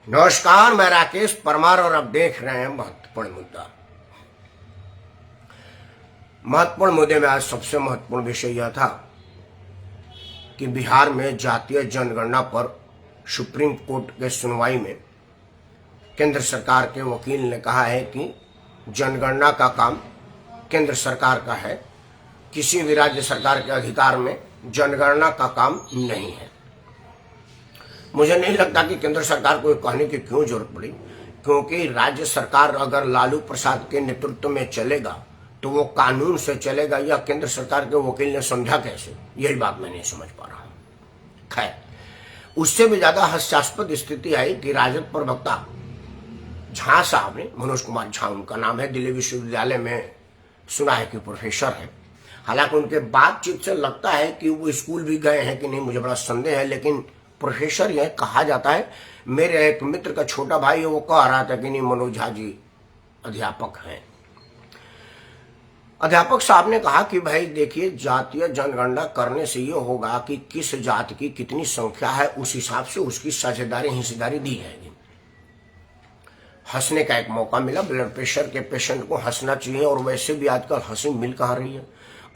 नमस्कार, मैं राकेश परमार और अब देख रहे हैं महत्वपूर्ण मुद्दा। महत्वपूर्ण मुद्दे में आज सबसे महत्वपूर्ण विषय यह था कि बिहार में जातीय जनगणना पर सुप्रीम कोर्ट के सुनवाई में केंद्र सरकार के वकील ने कहा है कि जनगणना का काम केंद्र सरकार का है, किसी भी राज्य सरकार के अधिकार में जनगणना का काम नहीं है। मुझे नहीं लगता कि केंद्र सरकार को कहने की क्यों जरूरत पड़ी, क्योंकि राज्य सरकार अगर लालू प्रसाद के नेतृत्व में चलेगा तो वो कानून से चलेगा। या केंद्र सरकार के वकील ने समझा कैसे, यही बात मैं नहीं समझ पा रहा हूं। खैर, उससे भी ज्यादा हास्यास्पद स्थिति आई कि राजद प्रवक्ता झा साहब ने, मनोज कुमार झा उनका नाम है, दिल्ली विश्वविद्यालय में सुना है कि प्रोफेसर है। हालांकि उनके बातचीत से लगता है कि वो स्कूल भी गए हैं कि नहीं, मुझे बड़ा संदेह है, लेकिन प्रोफेसर यह कहा जाता है। मेरे एक मित्र का छोटा भाई है, वो कह रहा था कि नहीं मनोज झा जी अध्यापक हैं। अध्यापक साहब ने कहा कि भाई देखिए, जातीय जनगणना करने से ये होगा कि किस जाति की कितनी संख्या है, उस हिसाब से उसकी साझेदारी हिस्सेदारी दी जाएगी। हंसने का एक मौका मिला। ब्लड प्रेशर के पेशेंट को हंसना चाहिए, और वैसे भी आजकल हंसी मिल कहाँ रही है।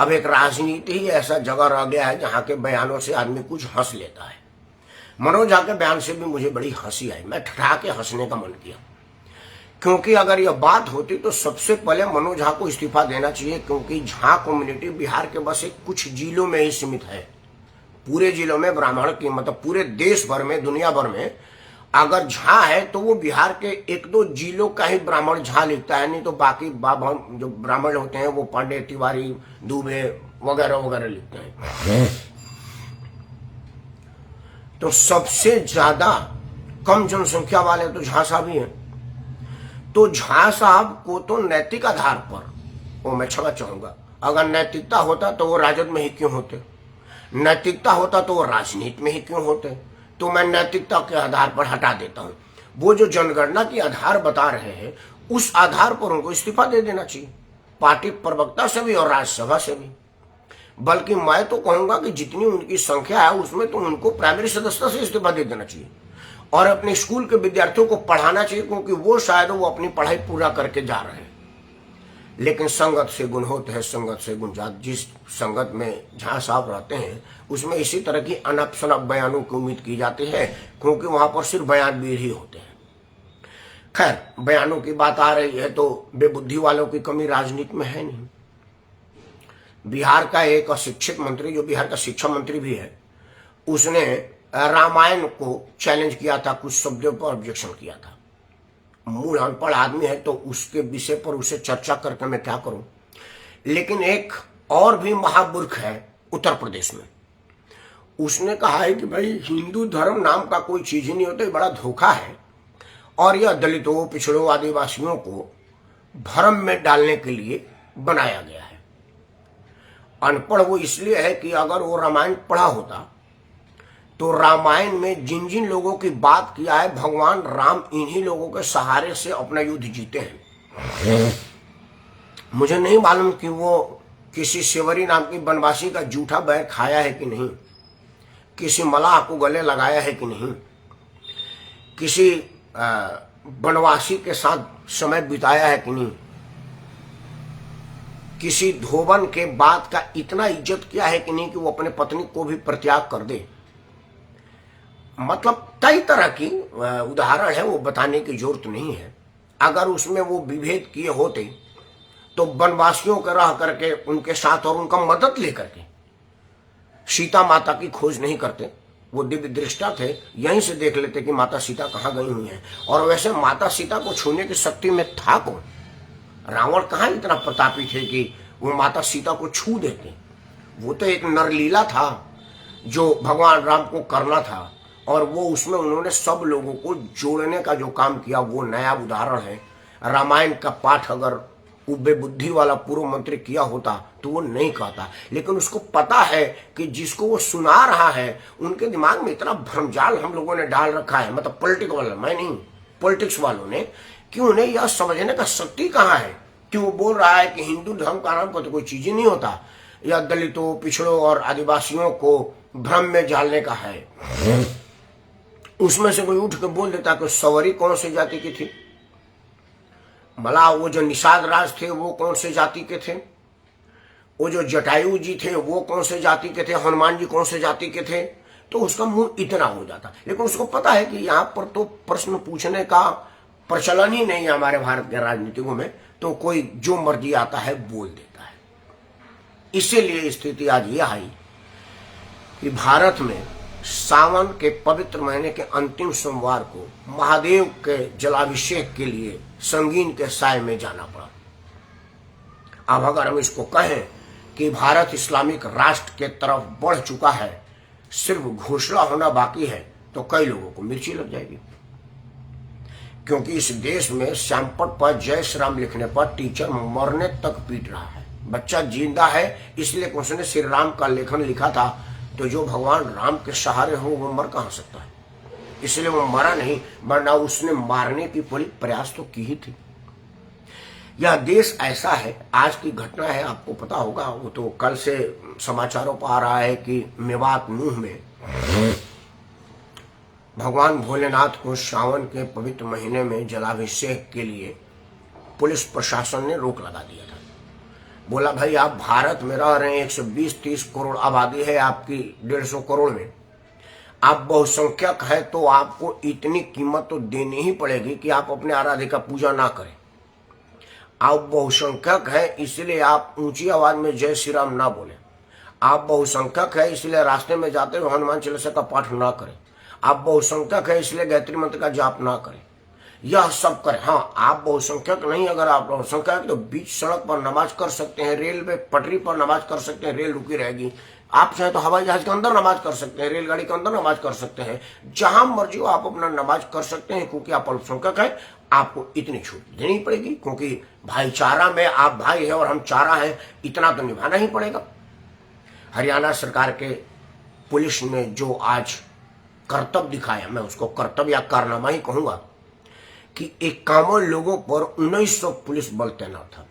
अब एक राजनीति ही ऐसा जगह रह गया है जहां के बयानों से आदमी कुछ हंस लेता है। मनोज झा के बयान से भी मुझे बड़ी हंसी आई, मैं ठठा के हंसने का मन किया, क्योंकि अगर यह बात होती तो सबसे पहले मनोज झा को इस्तीफा देना चाहिए, क्योंकि झा कम्युनिटी बिहार के बस एक कुछ जिलों में ही सीमित है। पूरे जिलों में ब्राह्मण की, मतलब पूरे देश भर में, दुनिया भर में अगर झा है तो वो बिहार के एक दो जिलों का ही ब्राह्मण झा लिखता है, नहीं तो बाकी जो ब्राह्मण होते हैं वो पांडे, तिवारी, दुबे वगैरह वगैरह लिखते हैं। तो सबसे ज्यादा कम जनसंख्या वाले तो झा साहब ही हैं। तो झा साहब को तो नैतिक आधार पर, वो मैं क्षमा चाहूंगा, अगर नैतिकता होता तो वो राजद में ही क्यों होते, नैतिकता होता तो वो राजनीति में ही क्यों होते। तो मैं नैतिकता के आधार पर हटा देता हूं। वो जो जनगणना की आधार बता रहे हैं, उस आधार पर उनको इस्तीफा दे देना चाहिए, पार्टी प्रवक्ता से भी और राज्यसभा से भी। बल्कि मैं तो कहूंगा कि जितनी उनकी संख्या है उसमें तो उनको प्राइमरी सदस्यता से इस्तीफा दे देना चाहिए और अपने स्कूल के विद्यार्थियों को पढ़ाना चाहिए, क्योंकि वो शायद वो अपनी पढ़ाई पूरा करके जा रहे हैं। लेकिन संगत से गुण होते हैं, संगत से गुण जात। जिस संगत में झा साहब रहते हैं उसमें इसी तरह की अनप शनप बयानों की उम्मीद की जाती है, क्योंकि वहां पर सिर्फ बयानवीर ही होते हैं। खैर, बयानों की बात आ रही है तो बेबुद्धि वालों की कमी राजनीति में है नहीं। बिहार का एक अशिक्षित मंत्री, जो बिहार का शिक्षा मंत्री भी है, उसने रामायण को चैलेंज किया था, कुछ शब्दों पर ऑब्जेक्शन किया था। मूल अनपढ़ आदमी है तो उसके विषय पर उसे चर्चा करके मैं क्या करूं। लेकिन एक और भी महामूर्ख है उत्तर प्रदेश में, उसने कहा है कि भाई हिंदू धर्म नाम का कोई चीज ही नहीं होता, बड़ा धोखा है, और यह दलितों, पिछड़ों, आदिवासियों को भ्रम में डालने के लिए बनाया गया है। अनपढ़ वो इसलिए है कि अगर वो रामायण पढ़ा होता तो रामायण में जिन जिन लोगों की बात किया है, भगवान राम इन्हीं लोगों के सहारे से अपना युद्ध जीते हैं। मुझे नहीं मालूम कि वो किसी सेवरी नाम की बनवासी का जूठा बैर खाया है कि नहीं, किसी मलाह को गले लगाया है कि नहीं, किसी बनवासी के साथ समय बिताया है कि नहीं, किसी धोबन के बात का इतना इज्जत किया है कि नहीं कि वो अपने पत्नी को भी परित्याग कर दे। मतलब कई तरह की उदाहरण है, वो बताने की जरूरत नहीं है। अगर उसमें वो विभेद किए होते तो वनवासियों के रह करके उनके साथ और उनका मदद लेकर के सीता माता की खोज नहीं करते। वो दिव्य दृष्टा थे, यहीं से देख लेते कि माता सीता कहाँ गई हुई हैं। और वैसे माता सीता को छूने की शक्ति में था कौन? रावण कहाँ इतना प्रतापी थे कि वो माता सीता को छू देते। वो तो एक नरलीला था जो भगवान राम को करना था, और वो उसमें उन्होंने सब लोगों को जोड़ने का जो काम किया वो नया उदाहरण है। रामायण का पाठ अगर उब्बे बुद्धि वाला पूर्व मंत्री किया होता तो वो नहीं कहता, लेकिन उसको पता है कि जिसको वो सुना रहा है उनके दिमाग में इतना भ्रमजाल हम लोगों ने डाल रखा है, मतलब पॉलिटिक्स वाला, मैं नहीं, पॉलिटिक्स वालों ने, कि उन्हें यह समझने का शक्ति कहाँ है कि वो बोल रहा है कि हिंदू धर्म का नाम पर तो कोई चीज ही नहीं होता, या दलितों, पिछड़ों और आदिवासियों को भ्रम में डालने का है। उसमें से कोई उठ के बोल देता कि सवरी कौन सी जाति की थी, मला वो जो निषाद राज थे वो कौन से जाति के थे, वो जो जटायु जी थे वो कौन से जाति के थे, हनुमान जी कौन से जाति के थे, तो उसका मुंह इतना हो जाता। लेकिन उसको पता है कि यहाँ पर तो प्रश्न पूछने का प्रचलन ही नहीं है हमारे भारत के राजनीतिकों में, तो कोई जो मर्जी आता है बोल देता है। इसीलिए स्थिति आज यह आई कि भारत में सावन के पवित्र महीने के अंतिम सोमवार को महादेव के जलाभिषेक के लिए संगीन के साय में जाना पड़ा। अब अगर हम इसको कहें कि भारत इस्लामिक राष्ट्र के तरफ बढ़ चुका है, सिर्फ घोषणा होना बाकी है, तो कई लोगों को मिर्ची लग जाएगी। क्योंकि इस देश में श्यामपट पर जय श्री राम लिखने पर टीचर मरने तक पीट रहा है। बच्चा जिंदा है इसलिए उसने श्री राम का लेखन लिखा था, तो जो भगवान राम के सहारे हो वो मर कहां सकता है, इसलिए वो मरा नहीं, वरना उसने मारने की पूरी प्रयास तो की ही थी। यह देश ऐसा है, आज की घटना है, आपको पता होगा, वो तो कल से समाचारों पर आ रहा है कि मेवात नूह में भगवान भोलेनाथ को सावन के पवित्र महीने में जलाभिषेक के लिए पुलिस प्रशासन ने रोक लगा दिया था। बोला भाई आप भारत में रह रहे हैं, 120-130 करोड़ आबादी है आपकी, 150 करोड़ में आप बहुसंख्यक है, तो आपको इतनी कीमत तो देनी ही पड़ेगी कि आप अपने आराध्य का पूजा ना करें। आप बहुसंख्यक है इसलिए आप ऊंची आवाज में जय श्री राम ना बोले, आप बहुसंख्यक है इसलिए रास्ते में जाते हुए हनुमान चालीसा का पाठ ना करें, आप बहुसंख्यक है इसलिए गायत्री मंत्र का जाप ना करें, यह सब करें। हाँ, आप बहुसंख्यक नहीं, अगर आप बहुसंख्यक तो बीच सड़क पर नमाज कर सकते हैं, रेलवे पटरी पर नमाज कर सकते हैं, रेल रुकी रहेगी, आप चाहे तो हवाई जहाज के अंदर नमाज कर सकते हैं, रेलगाड़ी के अंदर नमाज कर सकते हैं, जहां मर्जी हो आप अपना नमाज कर सकते हैं। क्योंकि आप अल्पसंख्यक है, आपको इतनी छूट देनी पड़ेगी, क्योंकि भाईचारा में आप भाई है और हम चारा है, इतना तो निभाना ही पड़ेगा। हरियाणा सरकार के पुलिस ने जो आज कर्तव्य दिखाया, मैं उसको कर्तव्य या कारनामा ही कहूंगा, कि 51 लोगों पर 1900 पुलिस बल तैनात था।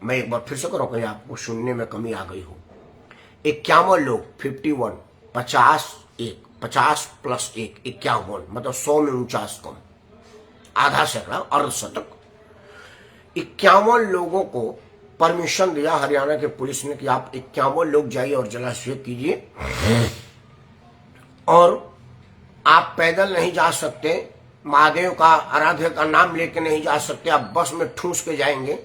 मैं एक बार फिर से करूं, कहीं आपको सुनने में कमी आ गई हो। 51 लोग, 51, 50 प्लस 1, 51, मतलब 100 में 49 कम, आधा सैकड़ा, अर्धशतक। 51 लोगों को परमिशन दिया हरियाणा के पुलिस ने कि आप 51 लोग जाइए और जलाभिषेक कीजिए, और आप पैदल नहीं जा सकते, महादेव का आराध्य का नाम लेके नहीं जा सकते, आप बस में ठूस के जाएंगे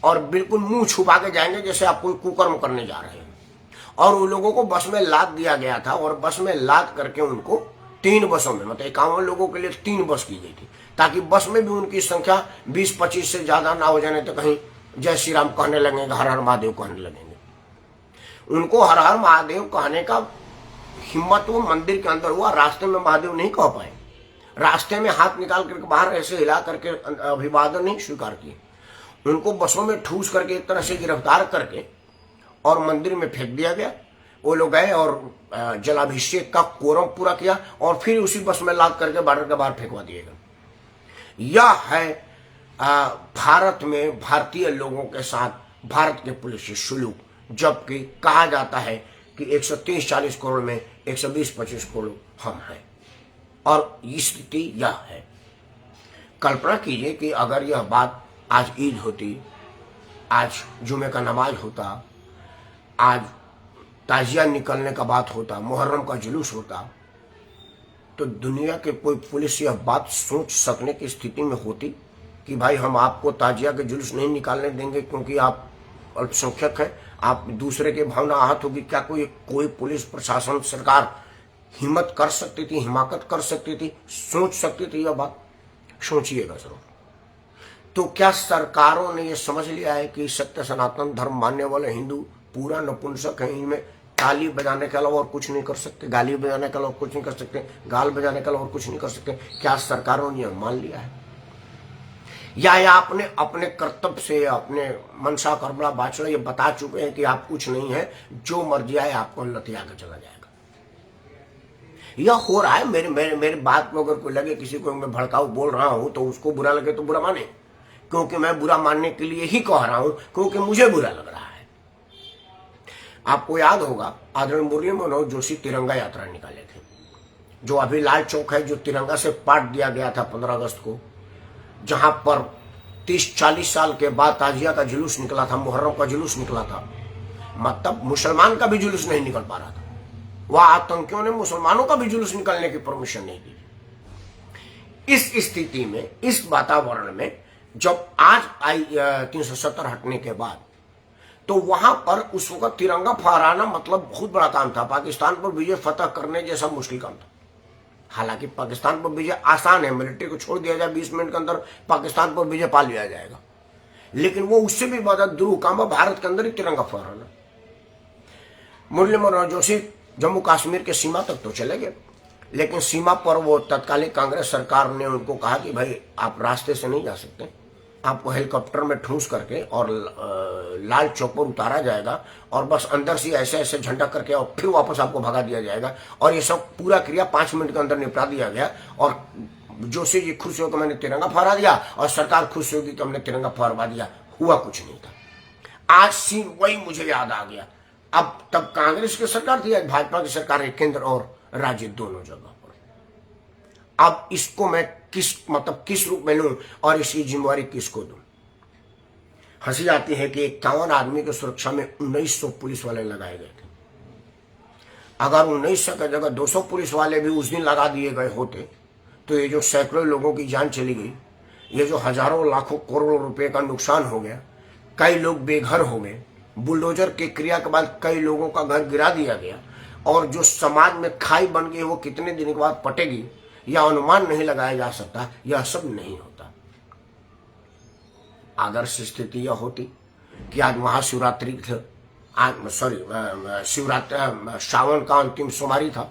और बिल्कुल मुंह छुपा के जाएंगे जैसे आप कोई कुकर्म करने जा रहे हैं। और उन लोगों को बस में लाद दिया गया था, और बस में लाद करके उनको 3 बसों में, मतलब 51 लोगों के लिए 3 बस की गई थी, ताकि बस में भी उनकी संख्या 20-25 से ज्यादा ना हो जाने तो कहीं जय श्री राम कहने लगेंगे, हर हर महादेव कहने लगेंगे। उनको हर हर महादेव कहने का हिम्मत वो मंदिर के अंदर हुआ, रास्ते में महादेव नहीं कह पाए, रास्ते में हाथ निकाल करके बाहर ऐसे हिला करके अभिवादन नहीं स्वीकार किए। उनको बसों में ठूस करके एक तरह से गिरफ्तार करके और मंदिर में फेंक दिया गया। वो लोग गए और जलाभिषेक का कोरम पूरा किया और फिर उसी बस में लाद करके बॉर्डर के बाहर फेंकवा दिएगा। यह है भारत में भारतीय लोगों के साथ भारत के पुलिस से सुलूक, जबकि कहा जाता है कि 130-140 करोड़ में 120-125 करोड़ हम हैं, और स्थिति यह है। कल्पना कीजिए कि अगर यह बात आज ईद होती, आज जुमे का नमाज होता, आज ताजिया निकलने का बात होता, मुहर्रम का जुलूस होता, तो दुनिया के कोई पुलिस यह बात सोच सकने की स्थिति में होती कि भाई हम आपको ताजिया के जुलूस नहीं निकालने देंगे क्योंकि आप अल्पसंख्यक हैं, आप दूसरे के भावना आहत होगी। क्या कोई पुलिस प्रशासन सरकार हिम्मत कर सकती थी, हिमाकत कर सकती थी, सोच सकती थी यह बात? सोचिएगा जरूर। तो क्या सरकारों ने यह समझ लिया है कि सत्य सनातन धर्म मानने वाले हिंदू पूरा नपुंसक है, इनमें ताली बजाने के अलावा और कुछ नहीं कर सकते, गाली बजाने के अलावा कुछ नहीं कर सकते, गाल बजाने के अलावा और कुछ नहीं कर सकते? क्या सरकारों ने यह मान लिया है, या आपने अपने कर्तव्य से, अपने मनसा कर्मणा वाचना ये बता चुके हैं कि आप कुछ नहीं है, जो मर्जी आए आपको लतिया के चला जाएगा? यह हो रहा है। मेरे बात में अगर कोई लगे किसी को मैं भड़काऊ बोल रहा हूं तो उसको बुरा लगे तो बुरा माने, क्योंकि मैं बुरा मानने के लिए ही कह रहा हूं, क्योंकि मुझे बुरा लग रहा है। आपको याद होगा आदरणीय मुरली मनोहर जोशी तिरंगा यात्रा निकाले थे, जो अभी लाल चौक है, जो तिरंगा से पाट दिया गया था 15 अगस्त को, जहां पर 30-40 साल के बाद ताजिया का जुलूस निकला था, मुहर्रम का जुलूस निकला था, मतलब मुसलमान का भी जुलूस नहीं निकल पा रहा था। वह आतंकियों ने मुसलमानों का भी जुलूस निकलने की परमिशन नहीं दी। इस स्थिति में, इस वातावरण में, जब आज आई 370 हटने के बाद, तो वहां पर उस वक्त तिरंगा फहराना मतलब बहुत बड़ा काम था। पाकिस्तान पर विजय फतह करने जैसा मुश्किल काम था। हालांकि पाकिस्तान पर विजय आसान है, मिलिट्री को छोड़ दिया जाए 20 मिनट के अंदर पाकिस्तान पर विजय पा लिया जाएगा, लेकिन वो उससे भी ज्यादा दुरूह काम है भारत के अंदर ही तिरंगा फहराना। मुरली मनोहर जोशी जम्मू कश्मीर के सीमा तक तो चले गए, लेकिन सीमा पर वो तत्कालीन कांग्रेस सरकार ने उनको कहा कि भाई आप रास्ते से नहीं जा सकते, आपको हेलीकॉप्टर में ठूंस करके और लाल चौक पर उतारा जाएगा और बस अंदर से ऐसे ऐसे झंडा करके और फिर वापस आपको भगा दिया जाएगा। और ये सब पूरा क्रिया 5 मिनट के अंदर निपटा दिया गया। और जोशी जी खुश होकर मैंने तिरंगा फहरा दिया और सरकार खुश होगी कि हमने तिरंगा फहरवा दिया। हुआ कुछ नहीं था। आज सीन वही मुझे याद आ गया। अब तब कांग्रेस की सरकार थी, आज भाजपा की सरकार है, केंद्र और राज्य दोनों जगह पर। अब इसको मैं किस रूप में लूं और इसकी जिम्मेवारी किसको दूं? हंसी आती है कि 51 आदमी की सुरक्षा में 1900 पुलिस वाले लगाए गए थे। अगर 1900 की जगह 200 पुलिस वाले भी उस दिन लगा दिए गए होते तो ये जो सैकड़ों लोगों की जान चली गई, ये जो हजारों लाखों करोड़ों रुपए का नुकसान हो गया, कई लोग बेघर हो गए, बुलडोजर की क्रिया के बाद कई लोगों का घर गिरा दिया गया, और जो समाज में खाई बन गई वो कितने दिन के बाद पटेगी यह अनुमान नहीं लगाया जा सकता। यह सब नहीं होता। आदर्श स्थिति यह होती कि आज महाशिवरात्रि थे, आज शिवरात्रि श्रावण का अंतिम सोमवारी था,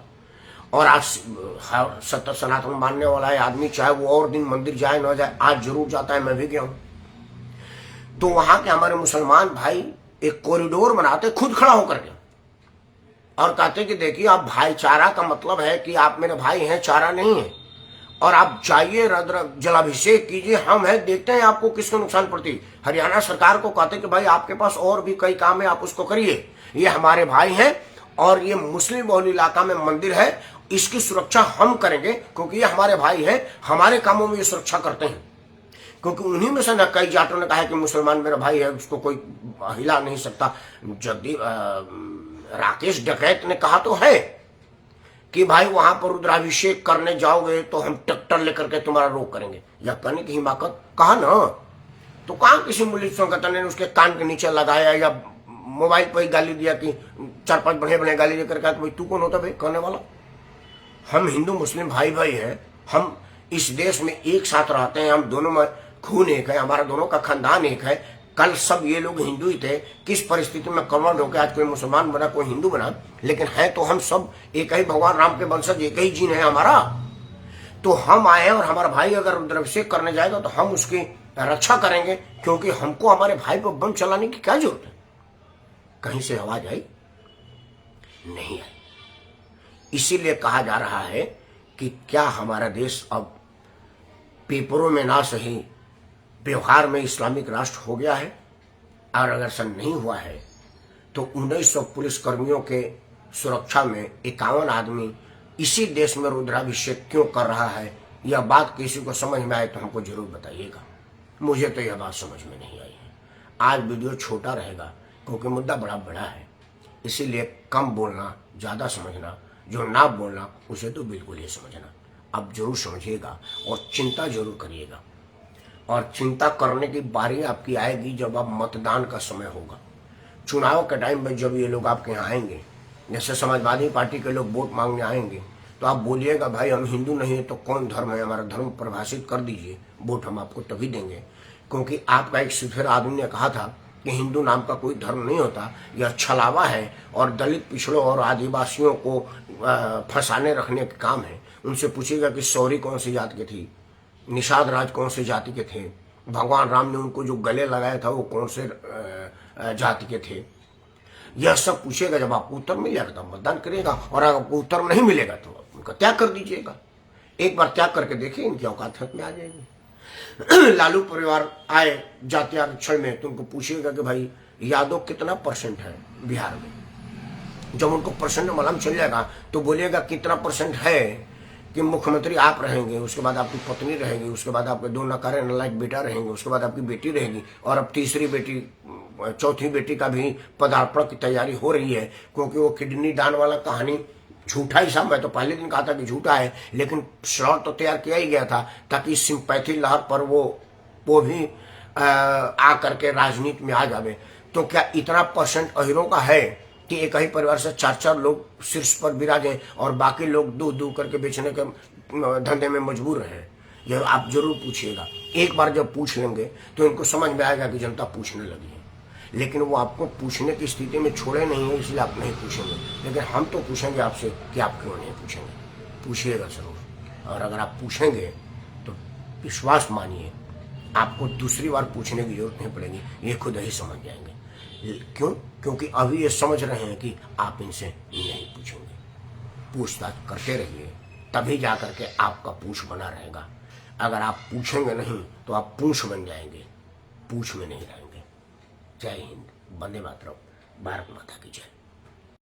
और आज सत्य सनातन मानने वाला है आदमी, चाहे वो और दिन मंदिर जाए न जाए, आज जरूर जाता है। मैं भी गया हूं। तो वहां के हमारे मुसलमान भाई एक कॉरिडोर बनाते खुद खड़ा होकर के और कहते कि देखिए आप भाईचारा का मतलब है कि आप मेरे भाई हैं, चारा नहीं है, और आप जाइए रुद्र जलाभिषेक कीजिए, हम हैं, देखते हैं आपको किसको नुकसान पड़ती। हरियाणा सरकार को कहते कि भाई आपके पास और भी कई काम है, आप उसको करिए, ये हमारे भाई हैं और ये मुस्लिम बहुल इलाका में मंदिर है, इसकी सुरक्षा हम करेंगे क्योंकि ये हमारे भाई हैं, हमारे कामों में ये सुरक्षा करते हैं। क्योंकि उन्हीं में से न कई जाटों ने कहा कि मुसलमान मेरा भाई है, उसको कोई हिला नहीं सकता। जगदीप राकेश डकैत ने कहा तो है कि भाई वहां पर रुद्राभिषेक करने जाओगे तो हम ट्रैक्टर लेकर के तुम्हारा रोक करेंगे। यह कहने की हिमाकत कहा ना, तो कहां किसी मुलिक संगठन ने उसके कान के नीचे लगाया या मोबाइल पर ही गाली दिया कि 4-5 बढ़िया गाली देकर कहा कि भाई तू कौन होता भाई कहने वाला। हम हिंदू मुस्लिम भाई भाई हैं, हम इस देश में एक साथ रहते हैं, हम दोनों में खून एक है, हमारा दोनों का खानदान एक है। कल सब ये लोग हिंदू ही थे, किस परिस्थिति में कन्वर्ट होकर आज कोई मुसलमान बना, कोई हिंदू बना, लेकिन है तो हम सब एक ही भगवान राम के वंशज, एक ही जीन है हमारा। तो हम आए और हमारा भाई अगर रुद्राभिषेक करने जाएगा तो हम उसकी रक्षा करेंगे, क्योंकि हमको हमारे भाई पर बम चलाने की क्या जरूरत है। कहीं से आवाज आई नहीं आई। इसीलिए कहा जा रहा है कि क्या हमारा देश अब पेपरों में ना सही व्यवहार में इस्लामिक राष्ट्र हो गया है? और अगर ऐसा नहीं हुआ है तो 1900 पुलिसकर्मियों के सुरक्षा में 51 आदमी इसी देश में रुद्राभिषेक क्यों कर रहा है? यह बात किसी को समझ में आए तो हमको जरूर बताइएगा। मुझे तो यह बात समझ में नहीं आई है। आज वीडियो छोटा रहेगा क्योंकि मुद्दा बड़ा बड़ा है, इसीलिए कम बोलना, ज्यादा समझना, जो ना बोलना उसे तो बिल्कुल ही समझना। अब जरूर समझिएगा और चिंता जरूर करिएगा, और चिंता करने की बारी आपकी आएगी जब अब मतदान का समय होगा। चुनाव के टाइम में जब ये लोग आपके यहाँ आएंगे, जैसे समाजवादी पार्टी के लोग वोट मांगने आएंगे, तो आप बोलिएगा भाई हम हिंदू नहीं है तो कौन धर्म है, हमारा धर्म परिभाषित कर दीजिए, वोट हम आपको तभी देंगे। क्योंकि आपका एक सिफेर आदमी ने कहा था कि हिंदू नाम का कोई धर्म नहीं होता, यह छलावा है और दलित पिछड़ों और आदिवासियों को फंसाने रखने का काम है। उनसे पूछिएगा कि शौरी कौन सी जाति के थी, निषाद राज कौन से जाति के थे, भगवान राम ने उनको जो गले लगाया था वो कौन से जाति के थे। यह सब पूछेगा। जब आपको उत्तर मिल जाएगा तो मतदान करिएगा, और अगर आपको उत्तर नहीं मिलेगा तो उनका त्याग कर दीजिएगा। एक बार त्याग करके देखिए, इनकी औकात हाथ में आ जाएगी। लालू परिवार आए जाति आरक्षण में तो उनको पूछिएगा कि भाई यादव कितना % है बिहार में। जब उनको परसेंट मालूम चल जाएगा तो बोलिएगा कितना % है, कि मुख्यमंत्री आप रहेंगे, उसके बाद आपकी पत्नी रहेगी, उसके बाद आपके 2 नकारे नालायक बेटा रहेंगे, उसके बाद आपकी बेटी रहेगी, और अब तीसरी बेटी, चौथी बेटी का भी पदार्पण की तैयारी हो रही है, क्योंकि वो किडनी दान वाला कहानी झूठा ही था। मैं तो पहले दिन कहा था कि झूठा है, लेकिन स्लॉट तो तैयार किया ही गया था ताकि सिंपैथी लहर पर वो भी आ करके राजनीति में आ जावे। तो क्या इतना परसेंट अहीरों का है कि एक ही परिवार से 4-4 लोग शीर्ष पर विराजे और बाकी लोग दूध करके बेचने के धंधे में मजबूर रहे? यह आप जरूर पूछिएगा। एक बार जब पूछ लेंगे तो इनको समझ में आएगा कि जनता पूछने लगी है, लेकिन वो आपको पूछने की स्थिति में छोड़े नहीं है, इसलिए आप नहीं पूछेंगे। लेकिन हम तो पूछेंगे आपसे कि आप क्यों नहीं पूछेंगे। पूछिएगा जरूर, और अगर आप पूछेंगे तो विश्वास मानिए आपको दूसरी बार पूछने की जरूरत नहीं पड़ेगी, ये खुद ही समझ जाएंगे। क्यों? क्योंकि अभी ये समझ रहे हैं कि आप इनसे नहीं पूछेंगे। पूछताछ करते रहिए, तभी जाकर के आपका पूछ बना रहेगा। अगर आप पूछेंगे नहीं तो आप पूछ बन जाएंगे, पूछ में नहीं रहेंगे। जय हिंद, वंदे मातरम, भारत माता की जय।